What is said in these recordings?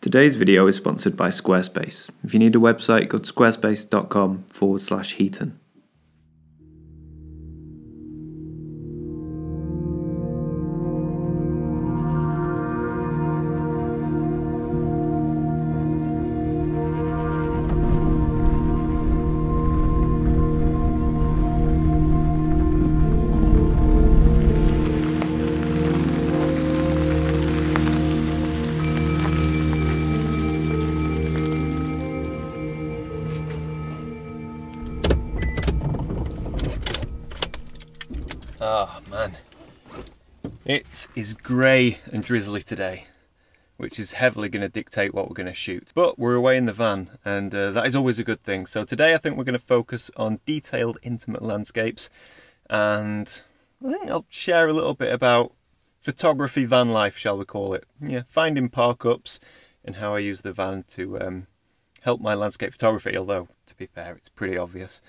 Today's video is sponsored by Squarespace. If you need a website, go to squarespace.com/𝐓𝐡𝐞. Oh man, it is grey and drizzly today, which is heavily going to dictate what we're going to shoot. But we're away in the van, and that is always a good thing. So today I think we're going to focus on detailed, intimate landscapes, and I think I'll share a little bit about photography van life, shall we call it. Yeah, finding park-ups and how I use the van to help my landscape photography, although, to be fair, it's pretty obvious.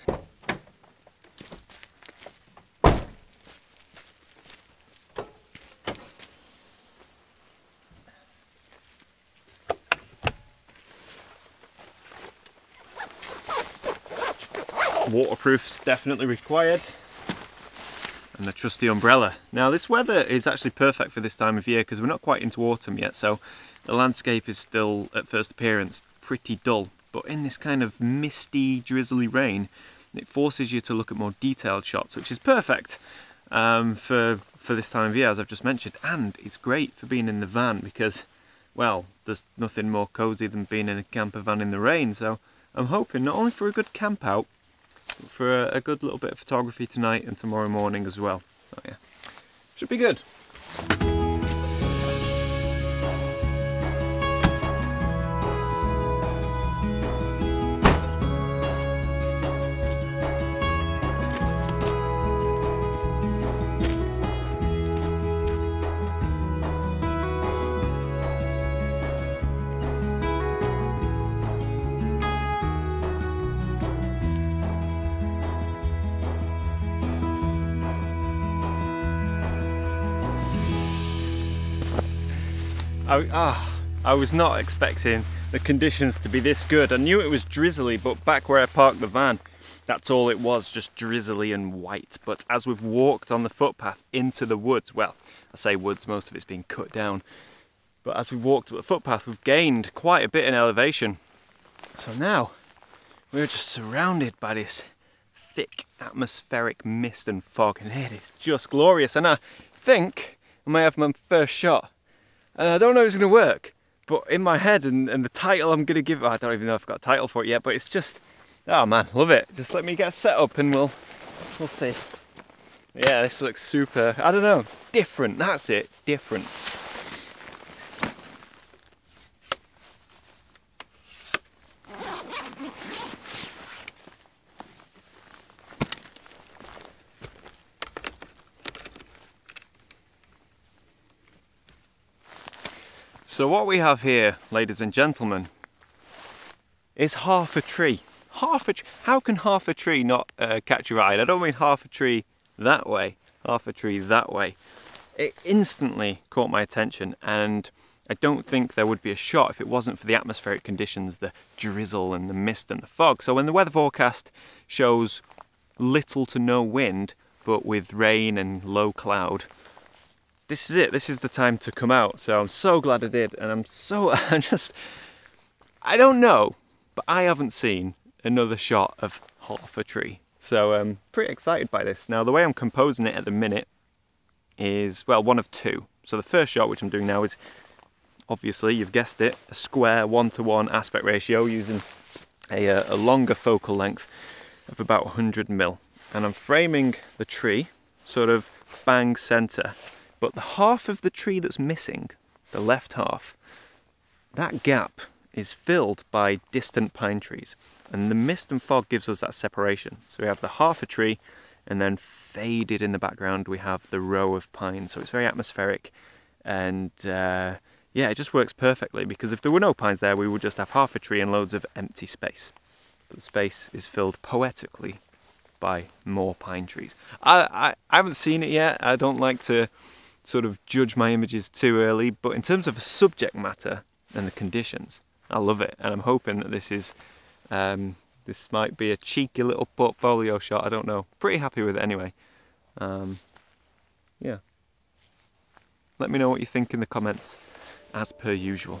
Waterproof's definitely required, and the trusty umbrella. Now this weather is actually perfect for this time of year because we're not quite into autumn yet, so the landscape is still, at first appearance, pretty dull. But in this kind of misty, drizzly rain, it forces you to look at more detailed shots, which is perfect for this time of year, as I've just mentioned. And it's great for being in the van because, well, there's nothing more cosy than being in a camper van in the rain. So I'm hoping not only for a good camp out, for a good little bit of photography tonight and tomorrow morning as well. So yeah, should be good. I was not expecting the conditions to be this good. I knew it was drizzly, but back where I parked the van, that's all it was, just drizzly and white. But as we've walked on the footpath into the woods, well, I say woods, most of it's been cut down, but as we've walked up the footpath, we've gained quite a bit in elevation. So now we're just surrounded by this thick atmospheric mist and fog, and it is just glorious. And I think I may have my first shot. And I don't know if it's going to work, but in my head and the title I'm going to give, I don't even know if I've got a title for it yet, but it's just, oh man, love it. Just let me get set up and we'll see. Yeah, this looks super, I don't know, different, that's it, different. So what we have here, ladies and gentlemen, is half a tree. Half a tree. How can half a tree not catch your eye? And I don't mean half a tree that way, half a tree that way. It instantly caught my attention, and I don't think there would be a shot if it wasn't for the atmospheric conditions, the drizzle and the mist and the fog. So when the weather forecast shows little to no wind, but with rain and low cloud, this is it, this is the time to come out. So I'm so glad I did, and I don't know, but I haven't seen another shot of half a tree. So I'm pretty excited by this. Now the way I'm composing it at the minute is, well, one of two. So the first shot, which I'm doing now, is obviously, you've guessed it, a square 1:1 aspect ratio using a longer focal length of about 100mm. And I'm framing the tree sort of bang center. But the half of the tree that's missing, the left half, that gap is filled by distant pine trees. And the mist and fog gives us that separation. So we have the half a tree, and then faded in the background we have the row of pines. So it's very atmospheric, and yeah, it just works perfectly, because if there were no pines there, we would just have half a tree and loads of empty space. But the space is filled poetically by more pine trees. I haven't seen it yet. I don't like to sort of judge my images too early, but in terms of a subject matter, and the conditions. I love it, and I'm hoping that this is this might be a cheeky little portfolio shot. I don't know. Pretty happy with it anyway. Yeah. Let me know what you think in the comments, as per usual.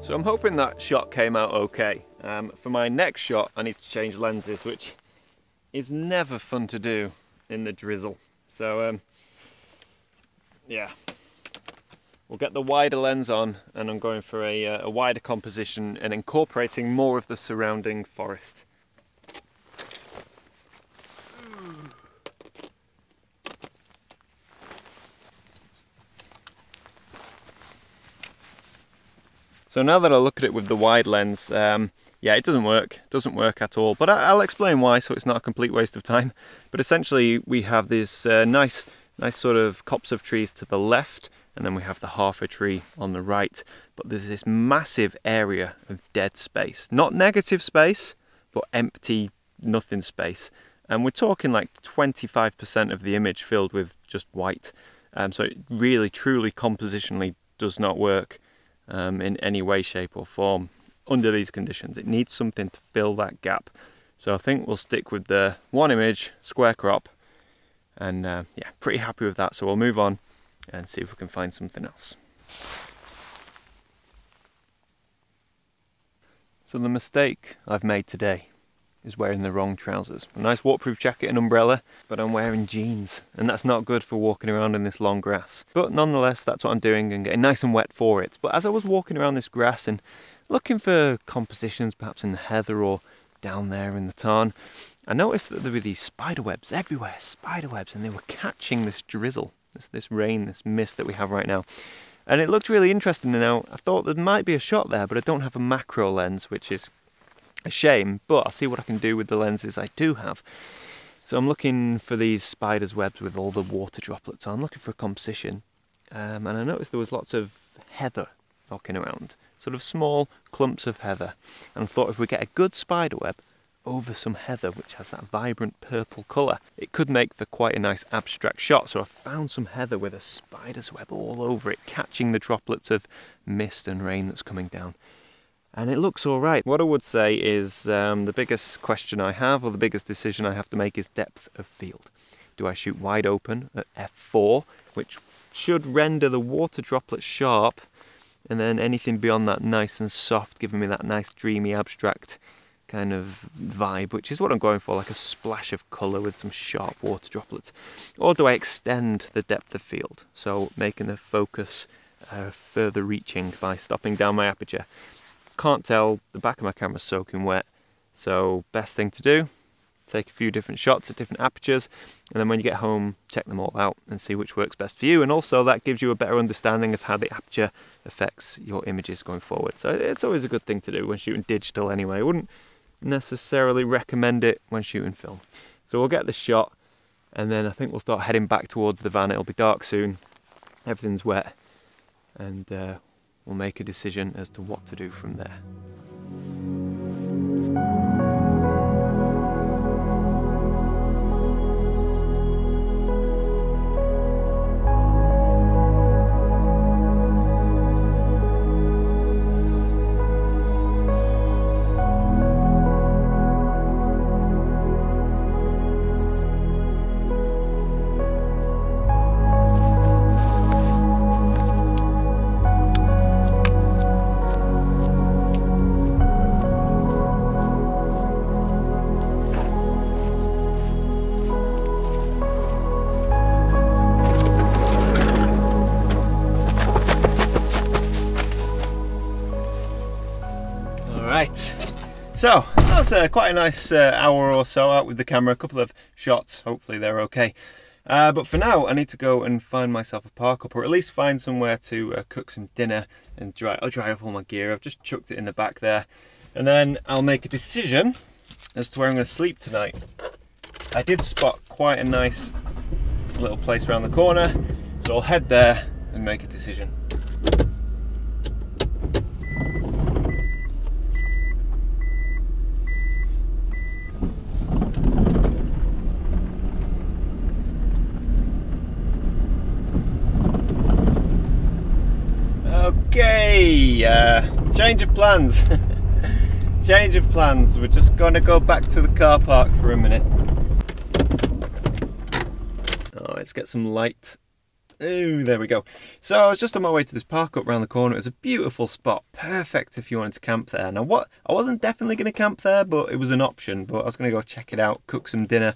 So I'm hoping that shot came out okay. For my next shot I need to change lenses, which is never fun to do in the drizzle. So yeah, we'll get the wider lens on, and I'm going for a wider composition and incorporating more of the surrounding forest. So now that I look at it with the wide lens, yeah, it doesn't work at all, but I'll explain why, so it's not a complete waste of time. But essentially we have this nice sort of copse of trees to the left, and then we have the half a tree on the right, but there's this massive area of dead space. Not negative space, but empty, nothing space. And we're talking like 25% of the image filled with just white. So it really, truly, compositionally does not work in any way, shape or form under these conditions. It needs something to fill that gap. So I think we'll stick with the one image, square crop, and yeah, pretty happy with that. So we'll move on and see if we can find something else. So the mistake I've made today is wearing the wrong trousers. A nice waterproof jacket and umbrella, but I'm wearing jeans, and that's not good for walking around in this long grass. But nonetheless, that's what I'm doing and getting nice and wet for it. But as I was walking around this grass and looking for compositions, perhaps in the heather or down there in the tarn, I noticed that there were these spider webs everywhere, spider webs, and they were catching this drizzle, this rain, this mist that we have right now. And it looked really interesting. Now, I thought there might be a shot there, but I don't have a macro lens, which is a shame, but I'll see what I can do with the lenses I do have. So I'm looking for these spiders' webs with all the water droplets on, looking for a composition. And I noticed there was lots of heather knocking around, sort of small clumps of heather. And I thought if we get a good spider web over some heather, which has that vibrant purple colour, it could make for quite a nice abstract shot. So I found some heather with a spider's web all over it, catching the droplets of mist and rain that's coming down. And it looks all right. What I would say is the biggest question I have, or the biggest decision I have to make, is depth of field. Do I shoot wide open at f4, which should render the water droplets sharp, and then anything beyond that nice and soft, giving me that nice dreamy abstract kind of vibe, which is what I'm going for, like a splash of colour with some sharp water droplets? Or do I extend the depth of field, so making the focus further reaching by stopping down my aperture? Can't tell, the back of my camera's soaking wet, so best thing to do, take a few different shots at different apertures, and then when you get home, check them all out and see which works best for you. And also that gives you a better understanding of how the aperture affects your images going forward. So it's always a good thing to do when shooting digital anyway. I wouldn't necessarily recommend it when shooting film. So we'll get the shot, and then I think we'll start heading back towards the van. It'll be dark soon, everything's wet, and we'll make a decision as to what to do from there. So that was quite a nice hour or so out with the camera, a couple of shots, hopefully they're okay. But for now I need to go and find myself a park up, or at least find somewhere to cook some dinner and I'll dry up all my gear. I've just chucked it in the back there, and then I'll make a decision as to where I'm going to sleep tonight. I did spot quite a nice little place around the corner, so I'll head there and make a decision. Okay, change of plans. Change of plans. We're just going to go back to the car park for a minute. Oh, let's get some light. Oh, there we go. So I was just on my way to this park up round the corner. It was a beautiful spot, perfect if you wanted to camp there. Now, I wasn't definitely going to camp there, but it was an option. But I was going to go check it out, cook some dinner.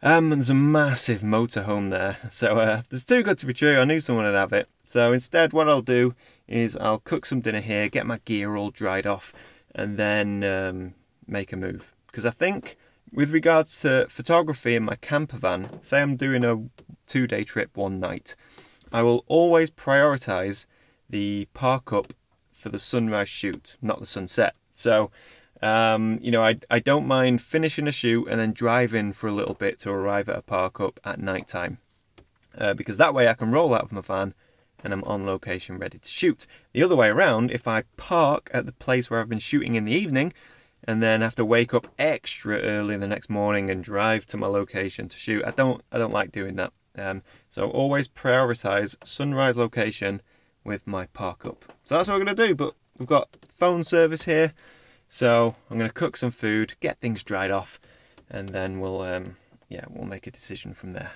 And there's a massive motorhome there, so it's too good to be true. I knew someone would have it. So instead, what I'll do is I'll cook some dinner here, get my gear all dried off, and then make a move. Because I think, with regards to photography in my camper van, say I'm doing a 2-day trip one night, I will always prioritise the park up for the sunrise shoot, not the sunset. So, you know, I don't mind finishing a shoot and then driving for a little bit to arrive at a park up at night time. Because that way I can roll out of my van and I'm on location ready to shoot. The other way around, if I park at the place where I've been shooting in the evening and then have to wake up extra early the next morning and drive to my location to shoot, I don't like doing that. So always prioritize sunrise location with my park up. So that's what we're going to do, but we've got phone service here. So I'm going to cook some food, get things dried off, and then we'll make a decision from there.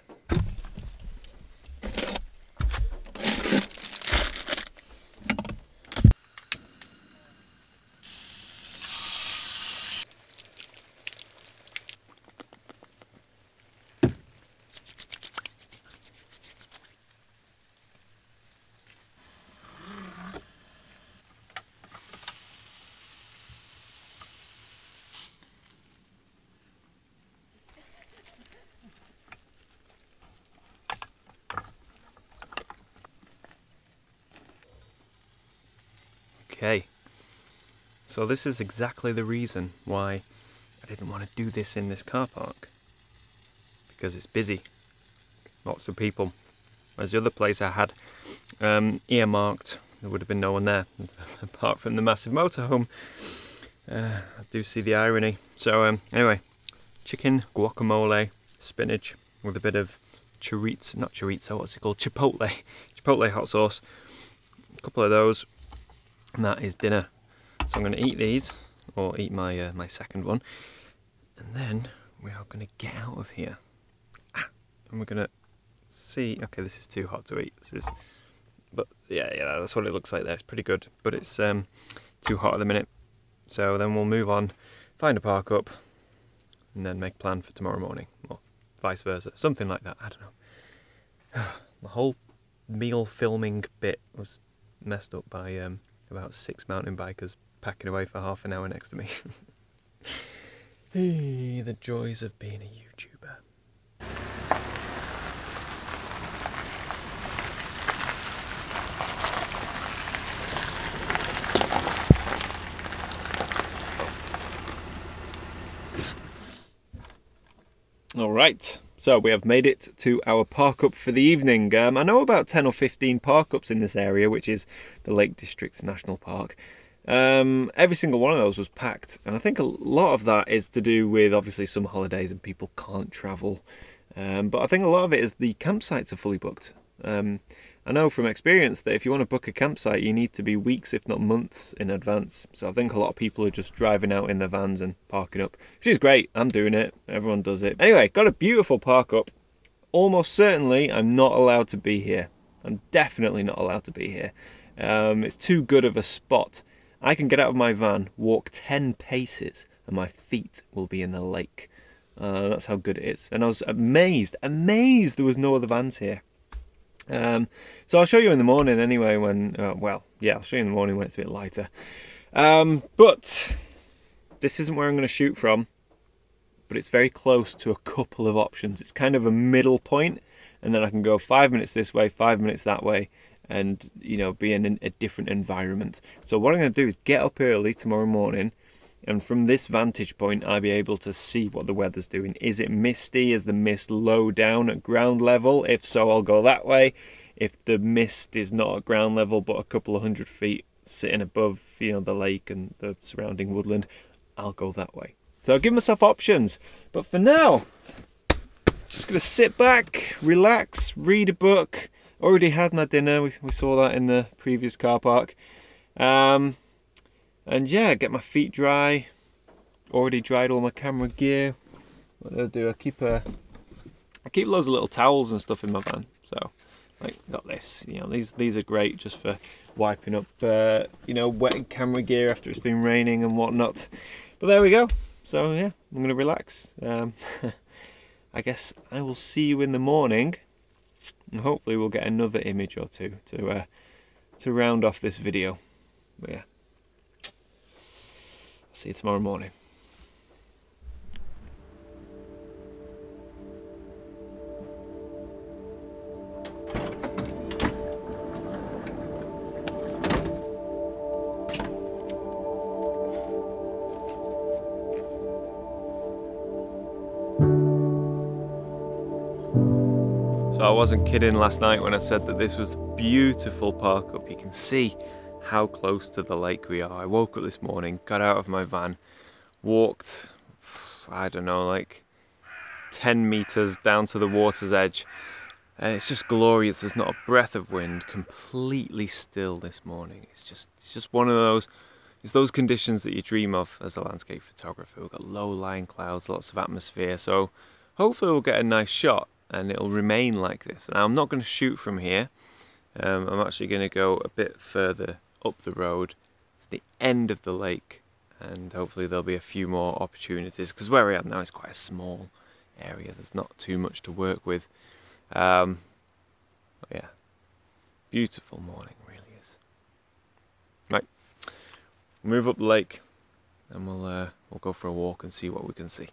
Okay, so this is exactly the reason why I didn't want to do this in this car park, because it's busy, lots of people. Whereas the other place I had earmarked, there would have been no one there, apart from the massive motorhome. I do see the irony. So anyway, chicken, guacamole, spinach with a bit of chipotle hot sauce, a couple of those. And that is dinner. So I'm going to eat these, or eat my my second one, and then we are going to get out of here. And we're going to see. Okay, this is too hot to eat. But yeah, that's what it looks like there. It's pretty good, but it's too hot at the minute. So then we'll move on, find a park up, and then make a plan for tomorrow morning, or vice versa, something like that. I don't know. The whole meal filming bit was messed up by about 6 mountain bikers packing away for half an hour next to me. The joys of being a YouTuber. Alright, so we have made it to our park up for the evening. I know about 10 or 15 park ups in this area, which is the Lake District National Park. Every single one of those was packed, and I think a lot of that is to do with obviously summer holidays and people can't travel. But I think a lot of it is the campsites are fully booked. I know from experience that if you want to book a campsite, you need to be weeks, if not months, in advance. So I think a lot of people are just driving out in their vans and parking up, which is great. I'm doing it. Everyone does it. Anyway, got a beautiful park up. Almost certainly, I'm not allowed to be here. I'm definitely not allowed to be here. It's too good of a spot. I can get out of my van, walk 10 paces, and my feet will be in the lake. That's how good it is. And I was amazed there was no other vans here. So I'll show you in the morning anyway when, I'll show you in the morning when it's a bit lighter. But this isn't where I'm going to shoot from, but it's very close to a couple of options. It's kind of a middle point, and then I can go 5 minutes this way, 5 minutes that way, and, you know, be in a different environment. So what I'm going to do is get up early tomorrow morning, and from this vantage point I'll be able to see what the weather's doing. Is it misty? Is the mist low down at ground level? If so, I'll go that way. If the mist is not at ground level but a couple of 100 feet sitting above, you know, the lake and the surrounding woodland, I'll go that way. So I'll give myself options, but for now, just gonna sit back, relax, read a book. Already had my dinner, we saw that in the previous car park. And yeah, get my feet dry. Already dried all my camera gear. What do I do? I keep loads of little towels and stuff in my van. So, like, got this. You know, these are great just for wiping up, you know, wet camera gear after it's been raining and whatnot. But there we go. So yeah, I'm gonna relax. I guess I will see you in the morning, and hopefully we'll get another image or two to round off this video. But yeah, I'll see you tomorrow morning. So I wasn't kidding last night when I said that this was a beautiful park up. You can see how close to the lake we are. I woke up this morning, got out of my van, walked, I don't know, like 10 meters down to the water's edge. And it's just glorious. There's not a breath of wind, completely still this morning. It's just one of those, it's those conditions that you dream of as a landscape photographer. We've got low-lying clouds, lots of atmosphere. So hopefully we'll get a nice shot and it'll remain like this. Now I'm not going to shoot from here. I'm actually going to go a bit further up the road to the end of the lake, and hopefully there'll be a few more opportunities, because where I am now is quite a small area. There's not too much to work with. But yeah, beautiful morning, really is. Right, move up the lake and we'll go for a walk and see what we can see.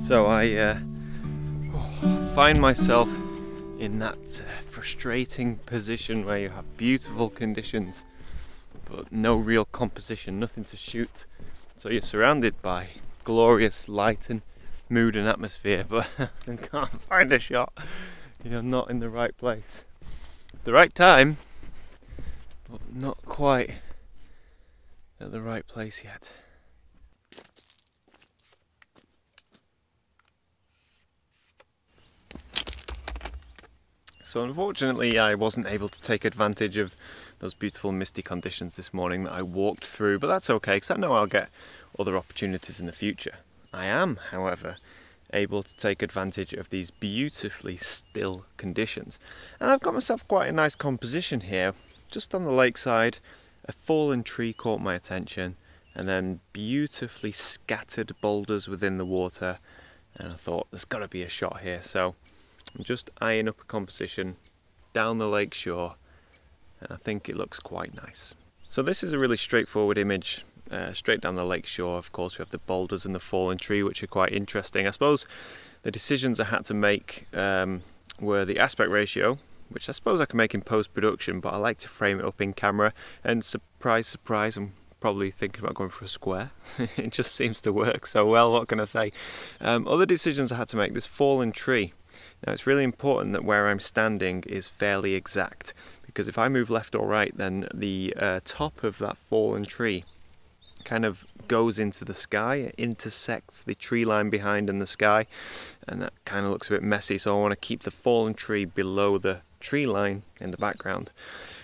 So I find myself in that frustrating position where you have beautiful conditions but no real composition, nothing to shoot. So you're surrounded by glorious light and mood and atmosphere, but I can't find a shot. You know, not in the right place. The right time, but not quite at the right place yet. So unfortunately I wasn't able to take advantage of those beautiful misty conditions this morning that I walked through, but that's okay because I know I'll get other opportunities in the future. I am, however, able to take advantage of these beautifully still conditions. And I've got myself quite a nice composition here, just on the lakeside. A fallen tree caught my attention, and then beautifully scattered boulders within the water, and I thought there's got to be a shot here. So I'm just eyeing up a composition down the lake shore, and I think it looks quite nice. So this is a really straightforward image, straight down the lake shore. Of course we have the boulders and the fallen tree, which are quite interesting. I suppose the decisions I had to make were the aspect ratio, which I suppose I can make in post-production, but I like to frame it up in camera, and surprise, surprise, I'm probably thinking about going for a square. It just seems to work so well, what can I say? Other decisions I had to make, this fallen tree. Now it's really important that where I'm standing is fairly exact, because if I move left or right, then the top of that fallen tree kind of goes into the sky, it intersects the tree line behind and the sky, and that kind of looks a bit messy. So I want to keep the fallen tree below the tree line in the background.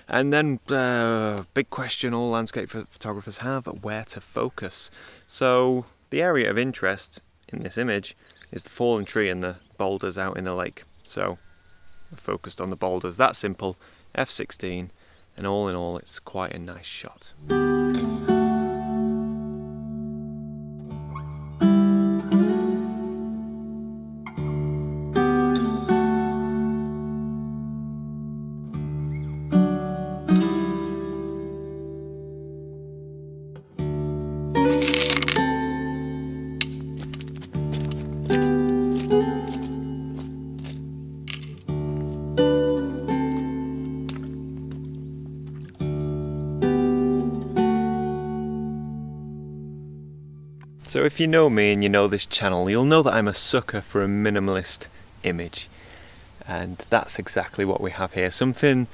And then big question all landscape photographers have, where to focus. So the area of interest in this image is the fallen tree and the boulders out in the lake. So we're focused on the boulders. That simple, f16, and all in all it's quite a nice shot. So if you know me and you know this channel, you'll know that I'm a sucker for a minimalist image. And that's exactly what we have here. Something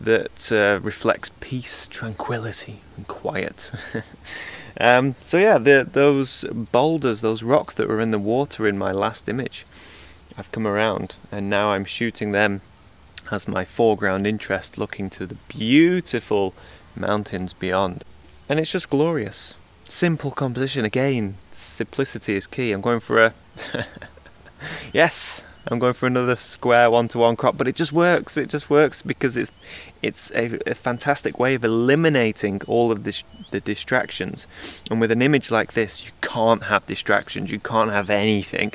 that reflects peace, tranquility and quiet. So yeah, those boulders, those rocks that were in the water in my last image, I've come around and now I'm shooting them as my foreground interest, looking to the beautiful mountains beyond. And it's just glorious. Simple composition again. Simplicity is key. I'm going for a yes, I'm going for another square 1:1 crop, but it just works. It just works because it's a fantastic way of eliminating all of the distractions. And with an image like this, you can't have distractions. You can't have anything.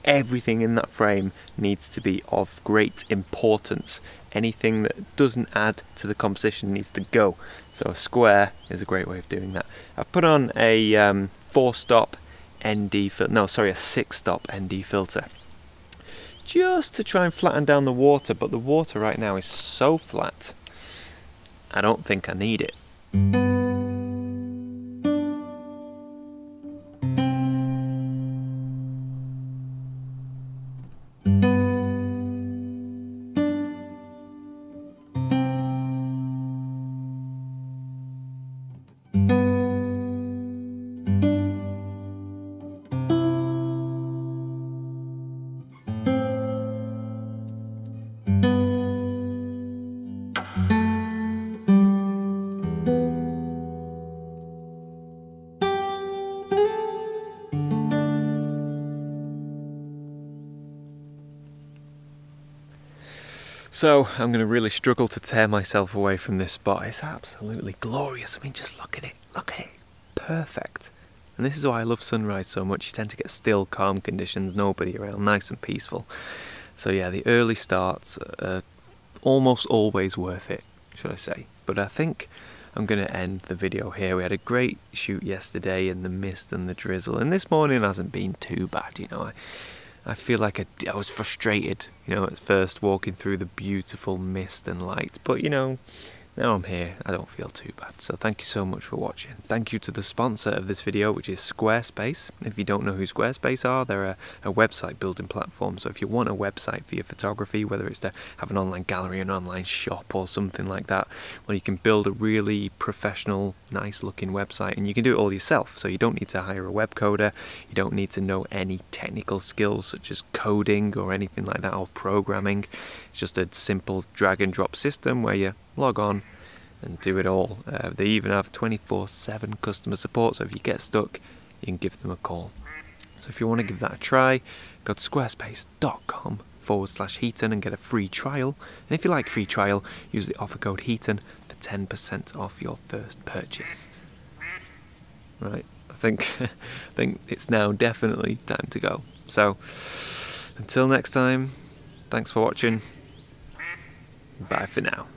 Everything in that frame needs to be of great importance. Anything that doesn't add to the composition needs to go. So a square is a great way of doing that. I've put on a 4-stop ND filter, no sorry, a 6-stop ND filter, just to try and flatten down the water, but the water right now is so flat, I don't think I need it. So I'm going to really struggle to tear myself away from this spot. It's absolutely glorious. I mean, just look at it. Look at it. Perfect. And this is why I love sunrise so much. You tend to get still, calm conditions, nobody around, nice and peaceful. So yeah, the early starts are almost always worth it, should I say. But I think I'm going to end the video here. We had a great shoot yesterday in the mist and the drizzle, and this morning hasn't been too bad, you know. I feel like I was frustrated, you know, at first walking through the beautiful mist and light, but you know, now I'm here, I don't feel too bad. So thank you so much for watching. Thank you to the sponsor of this video, which is Squarespace. If you don't know who Squarespace are, they're a website building platform. So if you want a website for your photography, whether it's to have an online gallery, an online shop or something like that, well, you can build a really professional, nice looking website, and you can do it all yourself. So you don't need to hire a web coder, you don't need to know any technical skills such as coding or anything like that, or programming. It's just a simple drag and drop system where you log on and do it all. They even have 24/7 customer support, so if you get stuck, you can give them a call. So if you want to give that a try, go to squarespace.com/Heaton and get a free trial. And if you like free trial, use the offer code Heaton for 10% off your first purchase. Right, I think it's now definitely time to go. So until next time, thanks for watching. Bye for now.